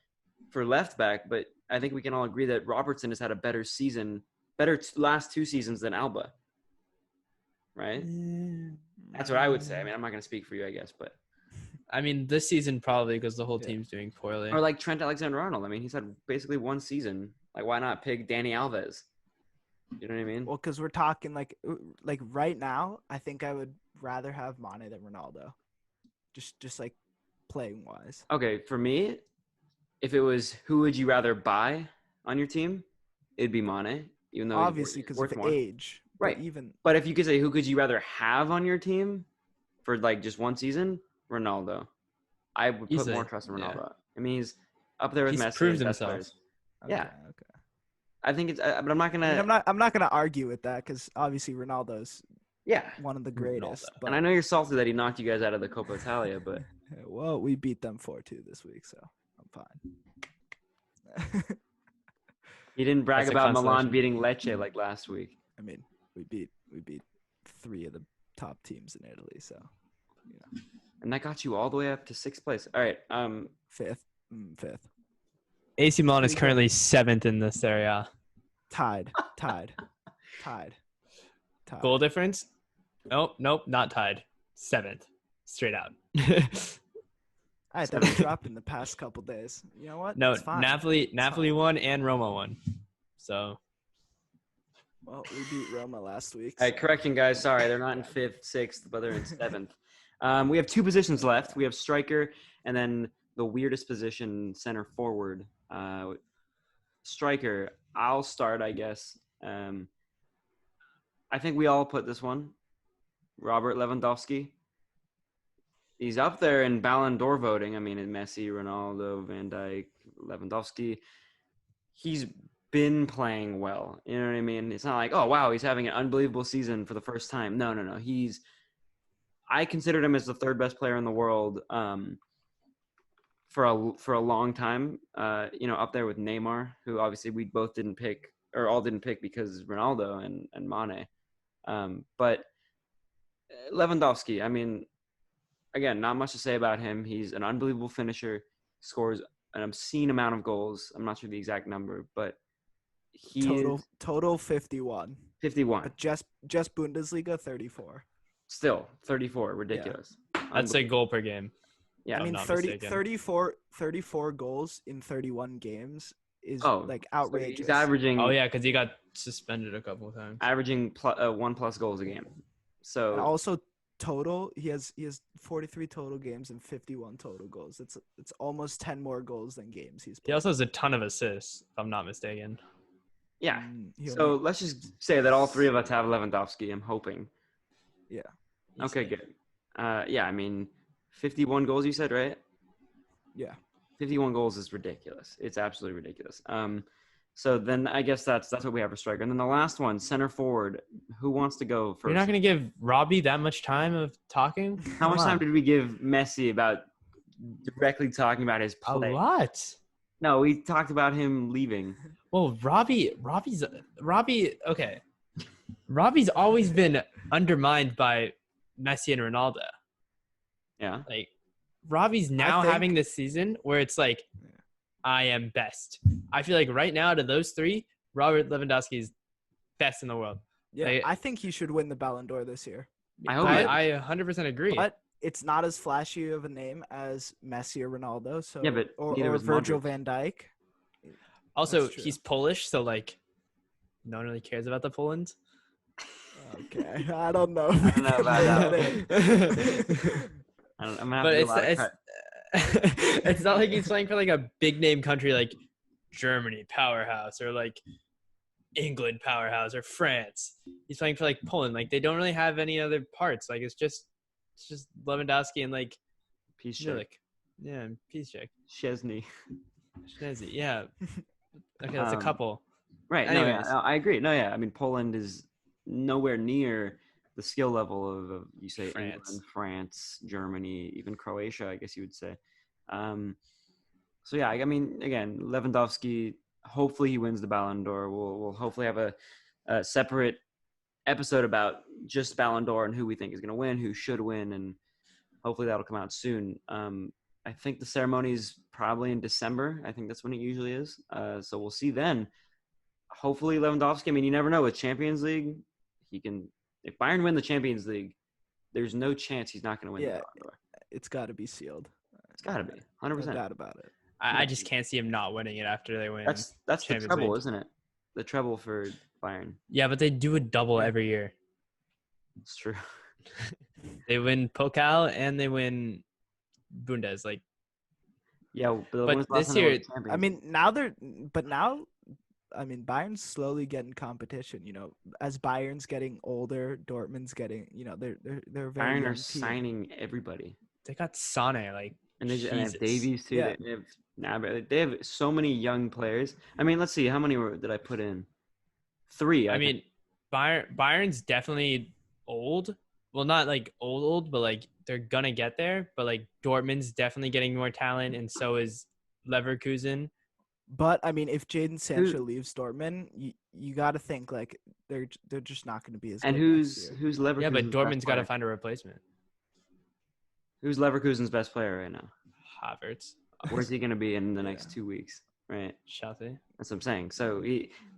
for left back, but I think we can all agree that Robertson has had a better season, last 2 seasons than Alba. Right? That's what I would say. I mean, I'm not going to speak for you, I guess, but I mean, this season probably because the whole team's doing poorly. or like Trent Alexander-Arnold. I mean, he's had basically 1 season. Like, why not pick Dani Alves? You know what I mean? Well, because we're talking like right now, I think I would rather have Mane than Ronaldo. Just like playing wise. Okay, for me, if it was who would you rather buy on your team, it'd be Mane, even though Obviously, he's because worth of more. age. Right. Even But if you could say who could you rather have on your team for like just 1 season, Ronaldo. I would put Easily, more trust in yeah. Ronaldo. I mean, he's up there with He's Messi. proved as best himself. players. okay, Yeah. okay. I think it's, but I'm not I gonna. mean, I'm not gonna argue with that because obviously Ronaldo's Yeah, one of the greatest. Ronaldo. But and I know you're salty that he knocked you guys out of the Coppa Italia, but well, we beat them 4-2 this week, so I'm fine. he didn't brag That's a about Milan consolation. beating Lecce like last week. I mean, we beat 3 of the top teams in Italy, so And that got you all the way up to 6th place. All right. fifth. AC Milan is Pretty good. currently 7th in this area. Tied. Goal difference? Nope, not tied. 7th, straight out. I thought we dropped in the past couple days. You know what? No, It's fine. Napoli won and Roma won. So Well, we beat Roma last week. All right, so- correction, guys. Sorry, they're not in 5th, 6th, but they're in 7th. We have 2 positions left. We have striker and then the weirdest position, center forward. Striker, I'll start, I guess. I think we all put this one. Robert Lewandowski. He's up there in Ballon d'Or voting. I mean, Messi, Ronaldo, Van Dijk, Lewandowski. He's been playing well. You know what I mean? It's not like, oh, wow, he's having an unbelievable season for the first time. No. I considered him as the 3rd best player in the world for a long time. Up there with Neymar, who obviously we both didn't pick or all didn't pick because Ronaldo and Mane. But Lewandowski, I mean, again, not much to say about him. He's an unbelievable finisher, scores an obscene amount of goals. I'm not sure the exact number, but he total 51. 51. But just Bundesliga 34. Still 34, ridiculous. I'd say goal per game. Yeah, I mean, not 34 goals in 31 games is like outrageous. He's averaging. Oh yeah, because he got suspended a couple of times. Averaging 1+ goals a game. So And also total, he has 43 total games and 51 total goals. It's almost 10 more goals than games he's played. He also has a ton of assists, if I'm not mistaken. yeah. He'll So be- let's just say that all 3 of us have Lewandowski. I'm hoping. Yeah. Okay, good. Yeah, I mean, 51 goals you said, right? Yeah. 51 goals is ridiculous. It's absolutely ridiculous. So then I guess that's what we have for striker. And then the last one, center forward. Who wants to go first? You're not going to give Robbie that much time of talking? How much Come time on. did we give Messi about directly talking about his A play? lot. No, we talked about him leaving. Well, Robbie, okay. Robbie's always been undermined by Messi and Ronaldo. Yeah. Like, Robbie's now think- having this season where it's like, I am best. I feel like right now, to those 3, Robert Lewandowski is best in the world. Yeah, Like- I think he should win the Ballon d'Or this year. I hope. I 100% agree. But it's not as flashy of a name as Messi or Ronaldo. So Yeah, but or neither was Virgil Modric. van Dijk. Also, That's true. he's Polish, so like, no one really cares about the Poland. Okay, I don't know. I don't know about that. I'm gonna have But to do a it's lot of cut. it's not like he's playing for like a big name country like Germany powerhouse or like England powerhouse or France. He's playing for like Poland. Like they don't really have any other parts. Like it's just Lewandowski and like Peace check. Milik. Yeah, peace check. Chesney. Schnezzy, yeah. Okay, that's a couple. Right. Anyways. No, yeah, I agree. No, yeah. I mean, Poland is nowhere near the skill level of you say France. England, France, Germany, even Croatia, I guess you would say. So yeah, I mean, again, Lewandowski. Hopefully, he wins the Ballon d'Or. We'll hopefully have a separate episode about just Ballon d'Or and who we think is going to win, who should win, and hopefully that'll come out soon. I think the ceremony is probably in December. I think that's when it usually is. So we'll see then. Hopefully Lewandowski. I mean, you never know with Champions League. He can. If Bayern win the Champions League, there's no chance he's not going to win the Ballon d'Or. It's got to be sealed. It's got to be 100%. No doubt about it. I just can't see him not winning it after they win. That's the Champions treble, League. isn't it? The treble for Bayern. Yeah, but they do a double every year. It's true. They win Pokal and they win Bundes. Like, Yeah, but this year, I mean, Bayern's slowly getting competition. You know, as Bayern's getting older, Dortmund's getting. You know, they're very. Bayern young are team. signing everybody. they got Sane. Like, And they Jesus. have Davies too. Yeah. They have so many young players. I mean, let's see, how many did I put in? 3. I mean, Bayern's definitely old. Well, not like old, but like they're gonna get there. But like Dortmund's definitely getting more talent, and so is Leverkusen. But I mean, if Jadon Sancho leaves Dortmund, you got to think like they're just not going to be as. And good who's next year. Leverkusen's Yeah, but Dortmund's got to best player? find a replacement. Who's Leverkusen's best player right now? Havertz. Where's he going to be in the next 2 weeks? Right. Chelsea. That's what I'm saying. So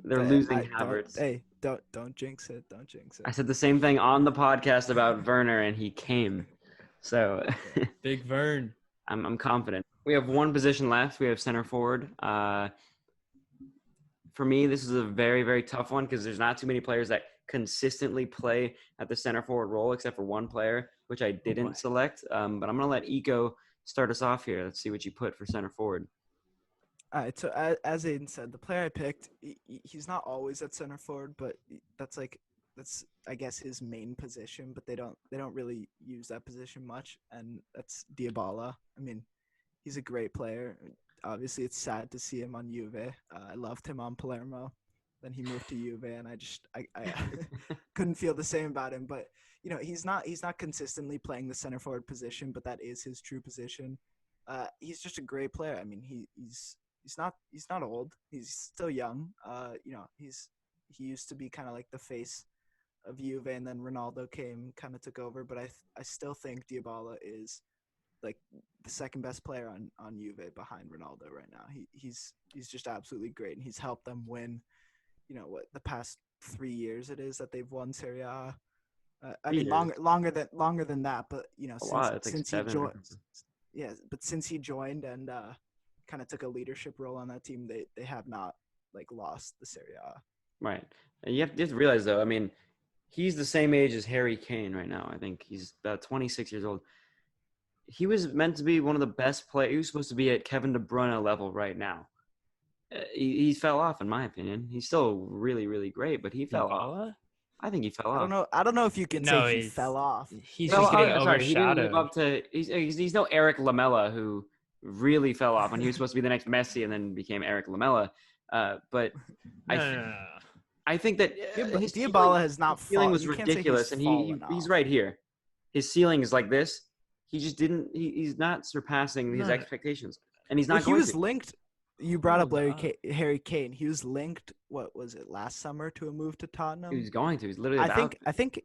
they're losing Havertz. Don't jinx it. Don't jinx it. I said the same thing on the podcast about Werner, and he came. So Big Vern. I'm confident. We have one position left. We have center forward. For me, this is a very, very tough one because there's not too many players that consistently play at the center forward role, except for one player, which I didn't select. But I'm going to let Iko start us off here. Let's see what you put for center forward. All right. So as Aidan said, the player I picked, he's not always at center forward, but that's I guess his main position. But they don't really use that position much, and that's Dybala. I mean, he's a great player. Obviously, it's sad to see him on Juve. I loved him on Palermo. Then he moved to Juve, and I couldn't feel the same about him. But you know, he's not consistently playing the center forward position, but that is his true position. He's just a great player. I mean, he's not old. He's still young. You know, he used to be kind of like the face of Juve, and then Ronaldo came, kind of took over. But I still think Dybala is like the second best player on Juve behind Ronaldo right now. He's just absolutely great, and he's helped them win. You know what, the past 3 years it is that they've won Serie A. I mean, longer than that, but you know, since he joined, but since he joined and kind of took a leadership role on that team, they have not like lost the Serie A. Right, and you have to realize though. I mean, he's the same age as Harry Kane right now. I think he's about 26 years old. He was meant to be one of the best players. He was supposed to be at Kevin De Bruyne level right now. He fell off, in my opinion. He's still really, really great, but he fell off. I think he fell off. I don't know if you can say he fell off. He's just getting overshadowed. He didn't live up to. He's no Eric Lamela who really fell off, and he was supposed to be the next Messi, and then became Eric Lamela. But I think that his Dybala has not. His ceiling was ridiculous, and he's right here. His ceiling is like this. He just didn't. He's not surpassing his expectations, and he's not. He was linked. You brought up Harry Kane. He was linked. What was it, last summer to a move to Tottenham? He was going to. He's literally. I think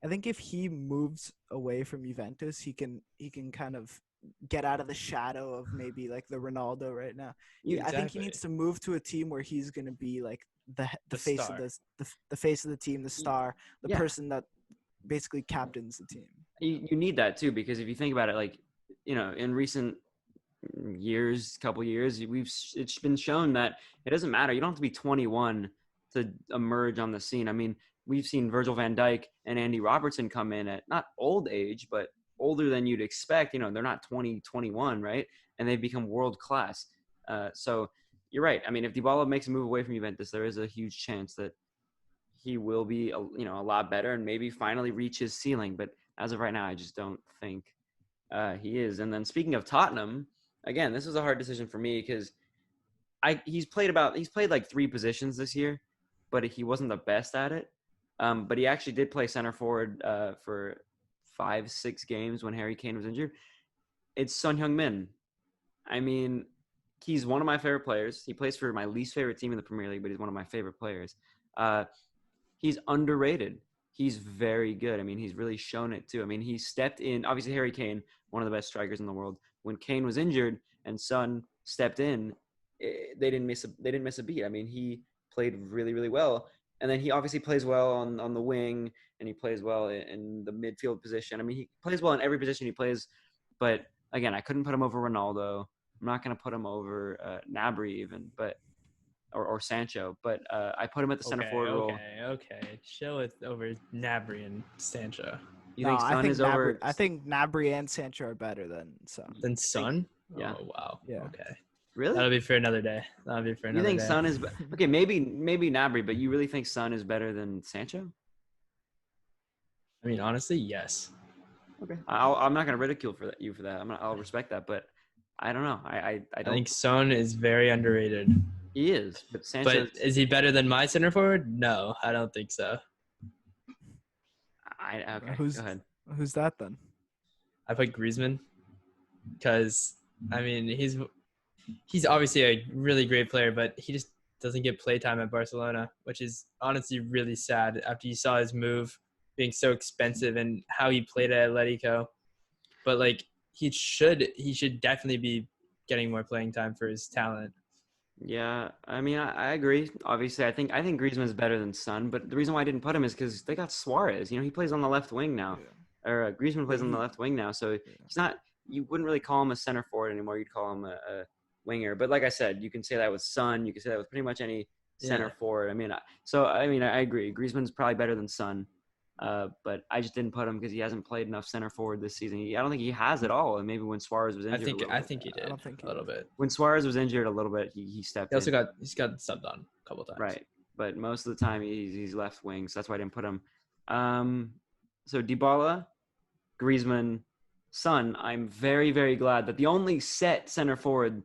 if he moves away from Juventus, he can kind of get out of the shadow of maybe like the Ronaldo right now. I think he needs to move to a team where he's going to be like the face star. Of the face of the team, the star, the person that basically captains the team. You need that too, because if you think about it, like, you know, in recent couple years, it's been shown that it doesn't matter. You don't have to be 21 to emerge on the scene. I mean, we've seen Virgil van Dijk and Andy Robertson come in at not old age, but older than you'd expect. You know, they're not 20, 21, right? And they've become world class. So you're right. I mean, if Dybala makes a move away from Juventus, there is a huge chance that he will be, a lot better and maybe finally reach his ceiling. But as of right now, I just don't think he is. And then speaking of Tottenham, again, this was a hard decision for me because he's played like 3 positions this year, but he wasn't the best at it. But he actually did play center forward for 5-6 games when Harry Kane was injured. It's Son Heung-min. I mean, he's one of my favorite players. He plays for my least favorite team in the Premier League, but he's one of my favorite players. He's underrated. He's very good. I mean, he's really shown it too. I mean, he stepped in. Obviously, Harry Kane, one of the best strikers in the world. When Kane was injured and Son stepped in, they didn't miss a beat. I mean, he played really, really well. And then he obviously plays well on the wing, and he plays well in the midfield position. I mean, he plays well in every position he plays. But again, I couldn't put him over Ronaldo. I'm not going to put him over Gnabry even, but or Sancho. But I put him at the center forward role. Okay. Show it over Gnabry and Sancho. You think Son is over? I think Gnabry and Sancho are better than Son. Than Son? Yeah. Oh wow. Yeah. Okay. Really? That'll be for another day. You think Son is okay? Maybe Gnabry, but you really think Son is better than Sancho? I mean, honestly, yes. Okay. I'm not gonna ridicule you for that. I'll respect that, but I don't know. I think Son is very underrated. He is, but Sancho. But is he better than my center forward? No, I don't think so. Okay. Go ahead. Who's that then? I put Griezmann because I mean he's obviously a really great player, but he just doesn't get playtime at Barcelona, which is honestly really sad after you saw his move being so expensive and how he played at Atletico. But like he should definitely be getting more playing time for his talent. Yeah, I mean, I agree. Obviously, I think Griezmann is better than Son, but the reason why I didn't put him is because they got Suarez. You know, he plays on the left wing now, or Griezmann plays on the left wing now. So he's not. You wouldn't really call him a center forward anymore. You'd call him a winger. But like I said, you can say that with Son. You can say that with pretty much any center forward. I mean, I agree. Griezmann's probably better than Son. But I just didn't put him because he hasn't played enough center forward this season. I don't think he has at all. And maybe when Suarez was injured, I think he did. I don't think a little bit. When Suarez was injured a little bit, he stepped. He's got subbed on a couple times. Right, but most of the time he's left wing, so that's why I didn't put him. So Dybala, Griezmann, Son. I'm very, very glad that the only set center forward.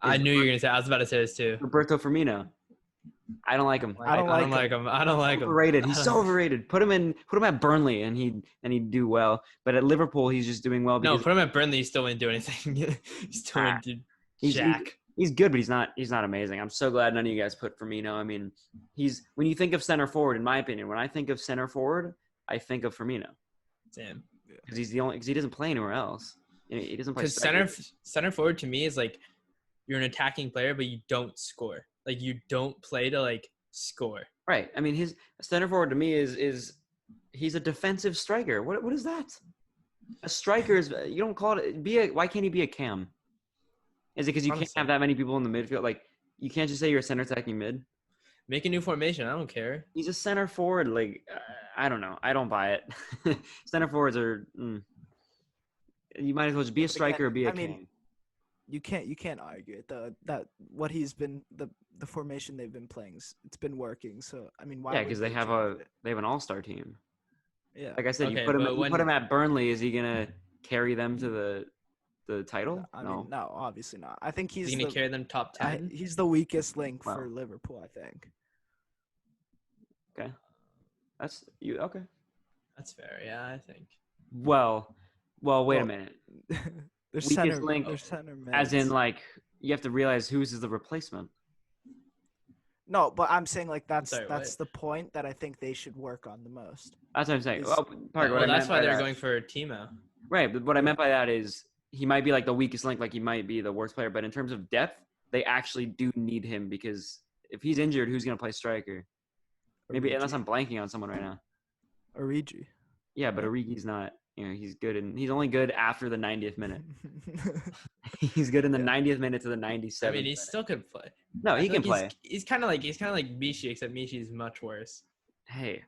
I knew you were gonna say. I was about to say this too. Roberto Firmino. I don't like him. I don't like him. Overrated. He's so overrated. Put him at Burnley and he'd do well. But at Liverpool, he's just doing well. No, put him at Burnley. He still wouldn't do anything. He's still wouldn't do jack. He's good, but he's not amazing. I'm so glad none of you guys put Firmino. I mean, when you think of center forward, in my opinion, when I think of center forward, I think of Firmino. Damn. Because he doesn't play anywhere else. He doesn't play. Because center forward to me is like you're an attacking player, but you don't score. Like you don't play to like score. Right. I mean, his center forward to me is he's a defensive striker. What is that? A striker is you don't call it. Why can't he be a cam? Is it because you can't have that many people in the midfield? Like you can't just say you're a center attacking mid. Make a new formation. I don't care. He's a center forward. Like I don't know. I don't buy it. Center forwards are. You might as well just be a striker or be a cam. You can't argue it that what he's been the formation they've been playing, it's been working. So I mean, why? Yeah, because they have an all-star team. Yeah, like I said, you put him at Burnley. Is he gonna carry them to the title? No, obviously not. I think he's gonna carry them top 10. He's the weakest link for Liverpool, I think. Okay, that's you. Okay, that's fair. Yeah, I think. Well, wait a minute. There's weakest link, as in like you have to realize whose is the replacement. No, but I'm saying like that's the point that I think they should work on the most. That's what I'm saying. That's why they're going for Timo. Right, but what I meant by that is he might be like the weakest link, like he might be the worst player. But in terms of depth, they actually do need him because if he's injured, who's going to play striker? Maybe unless I'm blanking on someone right now. Origi. Yeah, but Origi's not. He's good, and he's only good after the 90th minute. He's good in the 90th minute to the 97th. I mean, he still could play. No, he can play. He's kind of like Michi, except Michi's much worse. Hey,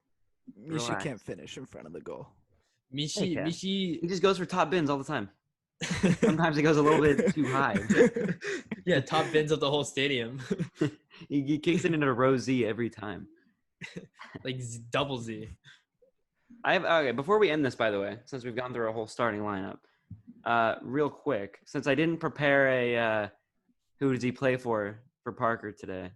Michi can't finish in front of the goal. Michi, he just goes for top bins all the time. Sometimes he goes a little bit too high. Yeah, top bins of the whole stadium. he kicks it into a row Z every time. Like double Z. Okay, before we end this, by the way, since we've gone through a whole starting lineup, real quick, since I didn't prepare a who does he play for Parker today.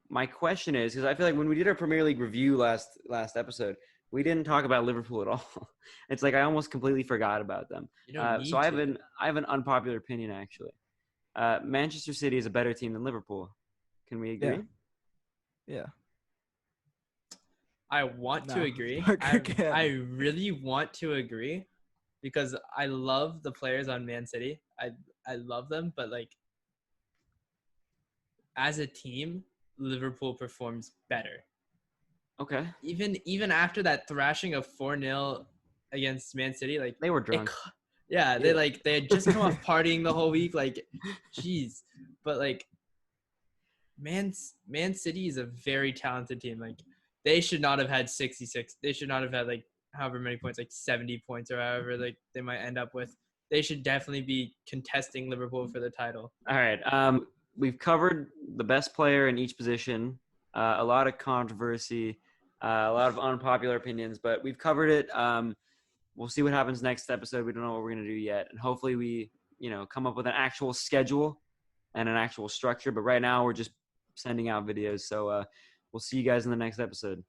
My question is, because I feel like when we did our Premier League review last episode, we didn't talk about Liverpool at all. It's like I almost completely forgot about them. You don't So need I to. have an unpopular opinion actually. Manchester City is a better team than Liverpool. Can we agree? Yeah. I want to No, agree. Parker can't. I really want to agree because I love the players on Man City. I love them, but like as a team, Liverpool performs better. Okay. Even after that thrashing of 4-0 against Man City, like They were drunk. yeah, they had just come off partying the whole week, like jeez. But like Man City is a very talented team. Like they should not have had 66. They should not have had like however many points, like 70 points or however like they might end up with. They should definitely be contesting Liverpool for the title. All right. We've covered the best player in each position. A lot of controversy, a lot of unpopular opinions, but we've covered it. We'll see what happens next episode. We don't know what we're gonna do yet, and hopefully we, come up with an actual schedule and an actual structure. But right now we're just sending out videos. So we'll see you guys in the next episode.